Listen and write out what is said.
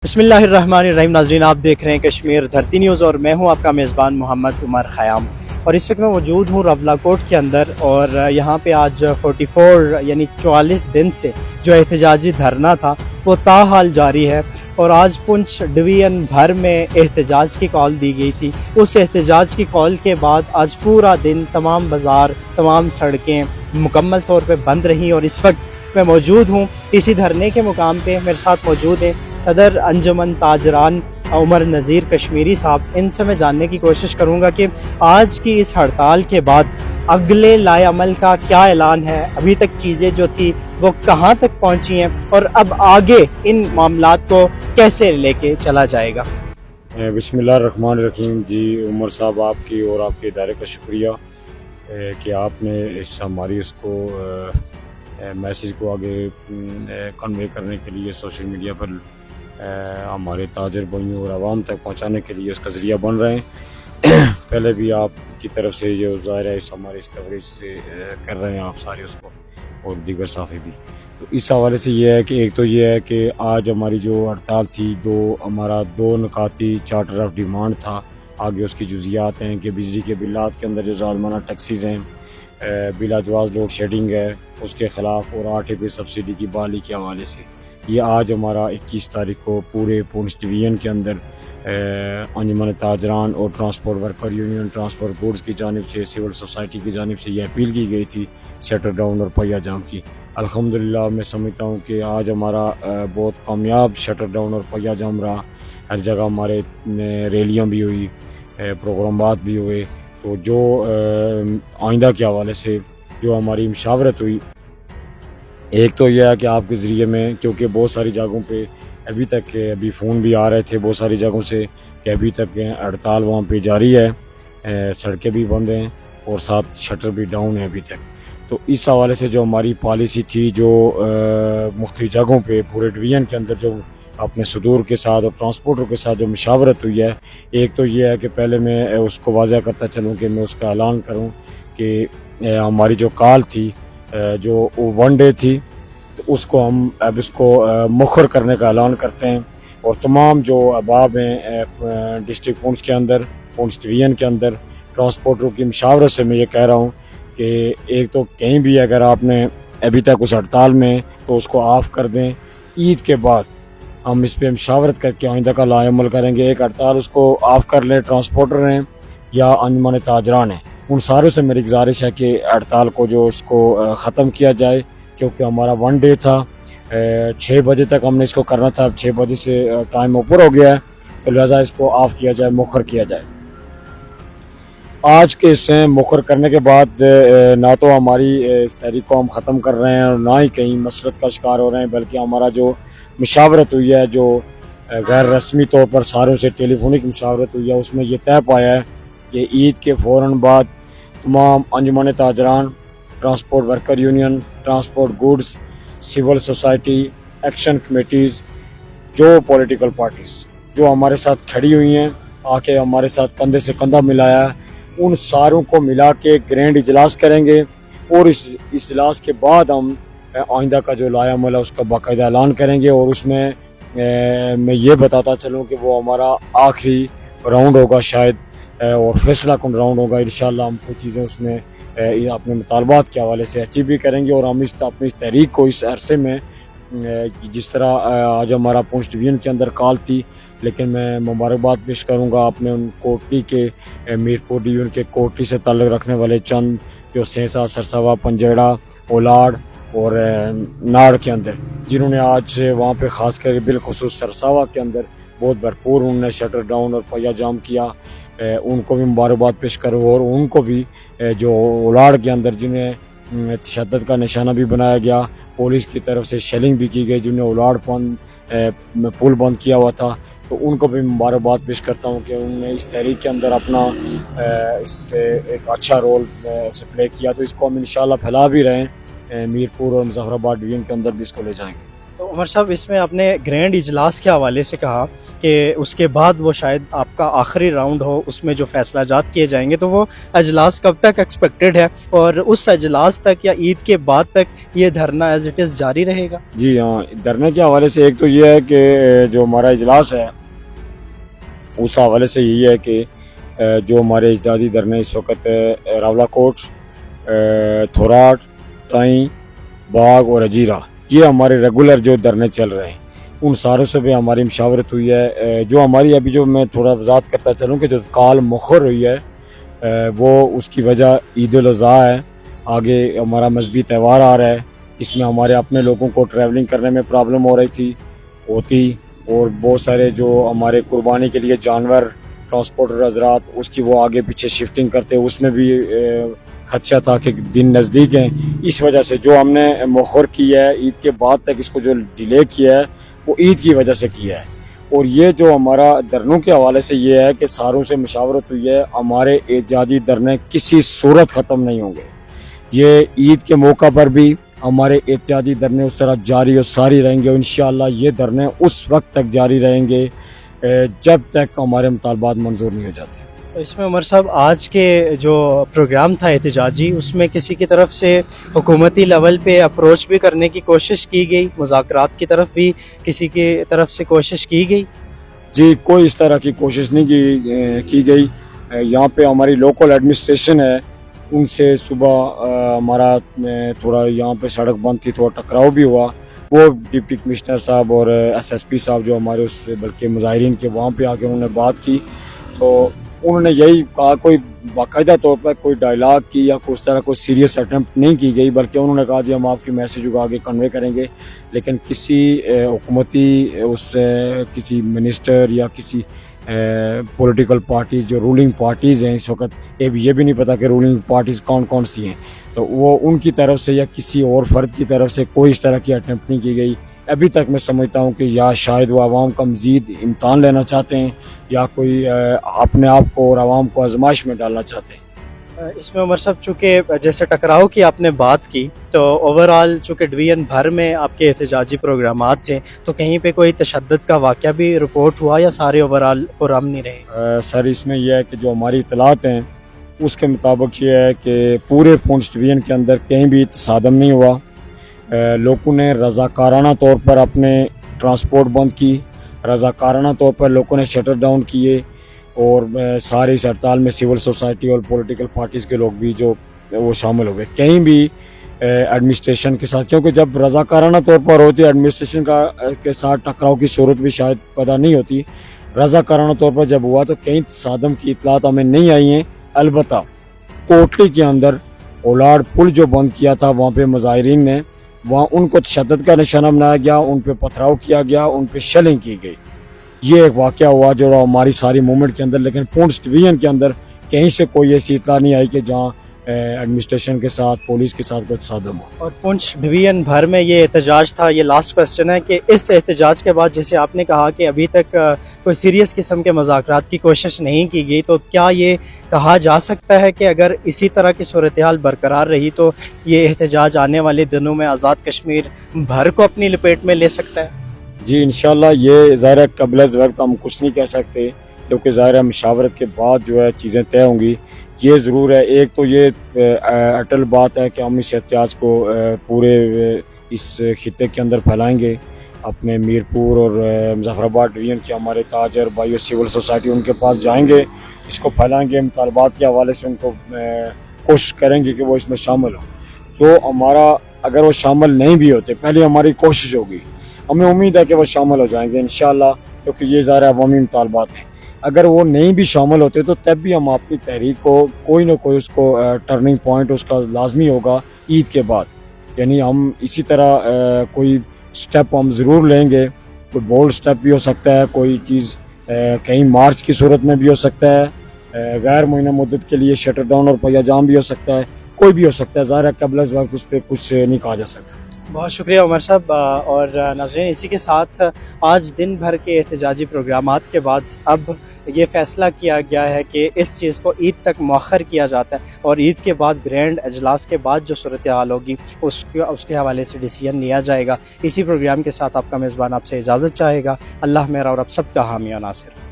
बिस्मिल्लाहिर्रहमानिर्रहीम। नाज़रीन, आप देख रहे हैं कश्मीर धरती न्यूज़ और मैं हूं आपका मेज़बान मोहम्मद उमर ख़याम। और इस वक्त मैं मौजूद हूं रवलाकोट के अंदर और यहाँ पे आज 44 यानी 44 दिन से जो एहतजाजी धरना था वो ताहाल जारी है। और आज पुंछ डिवीज़न भर में एहतजाज की कॉल दी गई थी। उस एहतजाज की कॉल के बाद आज पूरा दिन तमाम बाज़ार, तमाम सड़कें मुकम्मल तौर पर बंद रहीं। और इस वक्त मैं मौजूद हूँ इसी धरने के मुकाम पे। मेरे साथ मौजूद हैं सदर अंजुमन ताजरान उमर नज़ीर कश्मीरी साहब। इनसे मैं जानने की कोशिश करूँगा कि आज की इस हड़ताल के बाद अगले लाए अमल का क्या ऐलान है, अभी तक चीज़ें जो थी वो कहाँ तक पहुँची हैं और अब आगे इन मामलात को कैसे लेके चला जाएगा। बिस्मिल्लाहिर्रहमानिर्रहीम। जी उमर साहब, आपकी और आपके इदारे का शुक्रिया कि आपने इस हमारी उसको मैसेज को आगे कन्वे करने के लिए सोशल मीडिया पर हमारे ताजर भाइयों और आवाम तक पहुंचाने के लिए उसका ज़रिया बन रहे हैं। पहले भी आपकी तरफ से जो ज़ाहिर है इस हमारे इस कवरेज से कर रहे हैं आप सारे उसको, और दीगर साफ़ी भी। तो इस हवाले से ये है कि एक तो ये है कि आज हमारी जो हड़ताल थी, हमारा दो नकाती चार्टर ऑफ डिमांड था। आगे उसकी जुजियात हैं कि बिजली के बिलात के अंदर जो ज़ालमाना टैक्सीज़ हैं, बिलाजवाज़ लोड शेडिंग है उसके ख़िलाफ़, और 8 सब्सिडी की बहाली के हवाले से ये आज हमारा 21 तारीख को पूरे पुंछ डिवीज़न के अंदर अंजुमन ताजरान और transport worker union transport goods की जानिब से, सिविल सोसाइटी की जानिब से ये अपील की गई थी शटर डाउन और पहिया जाम की। अल्हम्दुलिल्लाह मैं समझता हूँ कि आज हमारा बहुत कामयाब शटर डाउन और पहिया जाम रहा। हर जगह हमारे रैलियाँ भी हुई, प्रोग्रामात भी हुए। तो जो आइंदा के हवाले से जो हमारी मुशावरत हुई, एक तो यह है कि आपके ज़रिए में, क्योंकि बहुत सारी जगहों पे अभी तक अभी फ़ोन भी आ रहे थे बहुत सारी जगहों से कि अभी तक हड़ताल वहाँ पे जारी है, सड़कें भी बंद हैं और साथ शटर भी डाउन है अभी तक। तो इस हवाले से जो हमारी पॉलिसी थी, जो मुख्तलिफ जगहों पे पूरे डिवीज़न के अंदर जो अपने सदूर के साथ और ट्रांसपोर्टर के साथ जो मुशावरत हुई है, एक तो ये है कि पहले मैं उसको वाज़ह करता चलूँ कि मैं उसका ऐलान करूँ कि हमारी जो कॉल थी जो वन डे थी, तो उसको हम अब इसको मुखर करने का ऐलान करते हैं। और तमाम जो अहबाब हैं डिस्ट्रिक्ट पुंछ के अंदर, पुंछ डिवीज़न के अंदर ट्रांसपोर्टरों की मुशावरत से मैं ये कह रहा हूँ कि एक तो कहीं भी अगर आपने अभी तक उस हड़ताल में, तो उसको ऑफ़ कर दें। ईद के बाद हम इस पर मुशावरत करके आइंदा का लाएअमल करेंगे। एक हड़ताल उसको ऑफ़ कर लें ट्रांसपोर्टर हैं या अंजुमन ताजरान हैं, उन सारों से मेरी गुजारिश है कि हड़ताल को जो उसको ख़त्म किया जाए, क्योंकि हमारा वन डे था। 6 बजे तक हमने इसको करना था, अब 6 बजे से टाइम ऊपर हो गया है, तो लिहाजा इसको ऑफ़ किया जाए, मुखर किया जाए। आज के इससे मुखर करने के बाद ना तो हमारी इस तहरीक को हम ख़त्म कर रहे हैं और ना ही कहीं मसरत का शिकार हो रहे हैं, बल्कि हमारा जो मुशावरत हुई है, जो गैर रस्मी तौर पर सारों से टेलीफोनिक मुशावरत हुई है, उसमें यह तय पाया है कि ईद के फ़ौरन बाद तमाम अंजुमन ताजरान, transport worker union, transport goods, civil society, action committees, जो पॉलिटिकल पार्टीज़ जो हमारे साथ खड़ी हुई हैं, आके हमारे साथ कंधे से कंधा मिलाया है, उन सारों को मिला के ग्रैंड इजलास करेंगे। और इस इजलास के बाद हम आइंदा का जो लाएअमल है उसका बाकायदा ऐलान करेंगे। और उसमें मैं ये बताता चलूँ कि वो हमारा आखिरी राउंड होगा शायद, और फैसला कौन राउंड होगा। इंशाअल्लाह हम कुछ चीज़ें उसमें अपने मुतालबात के हवाले से अचीव भी करेंगे। और हम अपनी इस तहरीक को इस अरसे में, जिस तरह आज हमारा पुंछ डिवीज़न के अंदर कॉल थी, लेकिन मैं मुबारकबाद पेश करूँगा अपने उन कोटली के मीरपुर डिवीज़न के कोटली से ताल्लुक़ रखने वाले चंद जो सेंसा, सरसावा, पंजेड़ा, ओलाड़ और नाड़ के अंदर, जिन्होंने आज वहाँ पे ख़ास कर बिलखुसूस सरसावा के अंदर बहुत भरपूर उन्होंने शटर डाउन और पहिया जाम किया, उनको भी मुबारकबाद पेश करूँ। और उनको भी जो ओलाड़ के अंदर जिन्हें तशद्दुद का निशाना भी बनाया गया, पुलिस की तरफ से शेलिंग भी की गई, जिन्हें ओलाड़ पुल बंद किया हुआ था, तो उनको भी मुबारकबाद पेश करता हूँ कि उन्होंने इस तहरीक के अंदर अपना इससे एक अच्छा रोल उसे प्ले किया। तो इसको हम इंशाअल्लाह फैला भी रहे हैं, मीरपुर और मुजफ्फराबाद डिवीज़न के अंदर भी इसको ले जाएंगे। تو عمر صاحب इसमें आपने ग्रैंड इजलास के हवाले से कहा कि उसके बाद वो शायद आपका आखिरी राउंड हो, उसमें जो फैसला जात किए जाएंगे, तो वो अजलास कब तक एक्सपेक्टेड है और उस अजलास तक या ईद के बाद तक ये धरना एज इट इज़ जारी रहेगा? जी हाँ, धरने के हवाले से एक तो ये है कि जो हमारा इजलास है उस हवाले से यही है कि जो हमारे इजदादी धरने इस वक्त रावलाकोट, थोराट, ताई, बाग और अजीरा, ये हमारे रेगुलर जो धरने चल रहे हैं, उन सारों से भी हमारी मशावरत हुई है। जो हमारी अभी जो मैं थोड़ा वजात करता चलूँ कि जो काल मुखर हुई है वो उसकी वजह ईद उल अज़हा है। आगे हमारा मजहबी त्यौहार आ रहा है, इसमें हमारे अपने लोगों को ट्रैवलिंग करने में प्रॉब्लम हो रही होती और बहुत सारे जो हमारे कुर्बानी के लिए जानवर ट्रांसपोर्टर हजरात उसकी वो आगे पीछे शिफ्टिंग करते हैं, उसमें भी खदशा था कि दिन नज़दीक हैं। इस वजह से जो हमने मुखर किया है ईद के बाद तक, इसको जो डिले किया है वो ईद की वजह से किया है। और ये जो हमारा धरनों के हवाले से ये है कि सारों से मशावरत हुई है, हमारे एजादी धरने किसी सूरत ख़त्म नहीं होंगे। ये ईद के मौका पर भी हमारे एहतियाती धरने उस तरह जारी और सारी रहेंगे और इंशाअल्लाह ये धरने उस वक्त तक जारी रहेंगे जब तक हमारे मुतालबात मंजूर नहीं हो जाते। तो इसमें उमर साहब आज के जो प्रोग्राम था एहतजाजी, उसमें किसी की तरफ से हुकूमती लेवल पे अप्रोच भी करने की कोशिश की गई, मुज़ाकरात की तरफ भी किसी की तरफ से कोशिश की गई? जी, कोई इस तरह की कोशिश नहीं की गई। यहाँ पे हमारी लोकल एडमिनिस्ट्रेशन है, उनसे सुबह हमारा थोड़ा यहाँ पे सड़क बंद थी, थोड़ा टकराव भी हुआ। वो डिप्टी कमिश्नर साहब और SSP साहब जो हमारे उससे बल्कि मुजाहिरीन के वहाँ पे आके उन्होंने बात की, तो उन्होंने यही कहा, कोई बाकायदा तौर पर कोई डायलॉग की या उस तरह कोई सीरियस अटैम्प्ट नहीं की गई, बल्कि उन्होंने कहा जी हम आपकी मैसेज को आगे कन्वे करेंगे। लेकिन किसी हुकूमती उस किसी मिनिस्टर या किसी पॉलिटिकल पार्टीज जो रूलिंग पार्टीज़ हैं इस वक्त, ये भी नहीं पता कि रूलिंग पार्टीज़ कौन कौन सी हैं, तो वो उनकी तरफ से या किसी और फ़र्द की तरफ से कोई इस तरह की अटैम्प्ट नहीं की गई। अभी तक मैं समझता हूँ कि या शायद वो आवाम का मज़ीद इम्तहान लेना चाहते हैं या कोई अपने आप को और आवाम को आजमाइश में डालना चाहते हैं। इसमें उमर साहब चूँकि जैसे टकराव की आपने बात की, तो ओवरऑल चूँकि डिवीज़न भर में आपके एहतजाजी प्रोग्रामात थे, तो कहीं पे कोई तशद्दुद का वाक़या भी रिपोर्ट हुआ या सारे ओवरऑल पुरअमन ही रहे? सर, इसमें यह है कि जो हमारी इतलात हैं उसके मुताबिक ये है कि पूरे पूंछ डिवीज़न के अंदर कहीं भी तसादम नहीं हुआ। लोगों ने रज़ाकाराना तौर पर अपने ट्रांसपोर्ट बंद की, रज़ाकाराना तौर पर लोगों ने शटर डाउन किए और सारी इस हड़ताल में सिविल सोसाइटी और पॉलिटिकल पार्टीज़ के लोग भी जो वो शामिल हो गए। कहीं भी एडमिनिस्ट्रेशन के साथ, क्योंकि जब रज़ाकाराना तौर पर होती है एडमिनिस्ट्रेशन के साथ टकराव की सूरत भी शायद पैदा नहीं होती, रज़ाकाराना तौर पर जब हुआ तो कहीं तसादम की इतलात हमें नहीं आई हैं। अलबत्ता कोटली के अंदर ओलाड पुल जो बंद किया था, वहाँ पे मुजाहिरीन ने वहाँ उनको तशद्दुद का निशाना बनाया गया, उन पे पथराव किया गया, उन पे शेलिंग की गई। ये एक वाक़या हुआ जो हमारी सारी मूवमेंट के अंदर, लेकिन पूंछ डिवीज़न के अंदर कहीं से कोई ऐसी इतला नहीं आई कि जहाँ एडमिनिस्ट्रेशन के साथ पुलिस के साथ कोई तसादम हो। और पूंछ डिवीज़न भर में ये एहतजाज था। ये लास्ट क्वेश्चन है कि इस एहतजाज के बाद जैसे आपने कहा कि अभी तक कोई सीरियस किस्म के मुज़ाकरात की कोशिश नहीं की गई, तो क्या ये कहा जा सकता है कि अगर इसी तरह की सूरत हाल बरकरार रही तो ये एहतजाज आने वाले दिनों में आज़ाद कश्मीर भर को अपनी लपेट में ले सकता है? जी इंशाल्लाह, ये ज़ाहिर कबल वक्त हम कुछ नहीं कह सकते, क्योंकि ज़ाहिर मशावरत के बाद जो है चीज़ें तय होंगी। ये ज़रूर है, एक तो ये अटल बात है कि हम इस एहतजाज को पूरे इस खित्ते के अंदर फैलाएंगे। अपने मीरपुर और मुजफ्फराबाद डिवीज़न के हमारे ताजर भाई सिविल सोसाइटी उनके पास जाएंगे, इसको फैलाएंगे, मुतालबात के हवाले से उनको कोशिश करेंगे कि वो इसमें शामिल हो। जो हमारा अगर वो शामिल नहीं भी होते, पहले हमारी कोशिश होगी, हमें उम्मीद है कि वो शामिल हो जाएंगे इंशाअल्लाह, क्योंकि ये ज़ाहिर अवामी मुतालबात हैं। अगर वो नहीं भी शामिल होते तो तब भी हम अपनी तहरीक को कोई ना कोई उसको टर्निंग पॉइंट उसका लाजमी होगा ईद के बाद। यानी हम इसी तरह कोई स्टेप हम ज़रूर लेंगे, कोई बोल्ड स्टेप भी हो सकता है, कोई चीज़ कहीं मार्च की सूरत में भी हो सकता है, गैर मुअय्यन मुद्दत के लिए शटर डाउन और पहिया जाम भी हो सकता है, कोई भी हो सकता है। ज़ाहिर है कबल वक्त उस पर कुछ नहीं कहा जा सकता। بہت شکریہ عمر صاحب اور ناظرین اسی کے ساتھ آج دن بھر کے احتجاجی پروگرامات کے بعد اب یہ فیصلہ کیا گیا ہے کہ اس چیز کو عید تک مؤخر کیا جاتا ہے اور عید کے بعد گرینڈ اجلاس کے بعد جو صورتحال ہوگی اس کے حوالے سے ڈیسیژن لیا جائے گا. اسی پروگرام کے ساتھ آپ کا میزبان آپ سے اجازت چاہے گا. اللہ میرا اور آپ سب کا حامی و ناصر.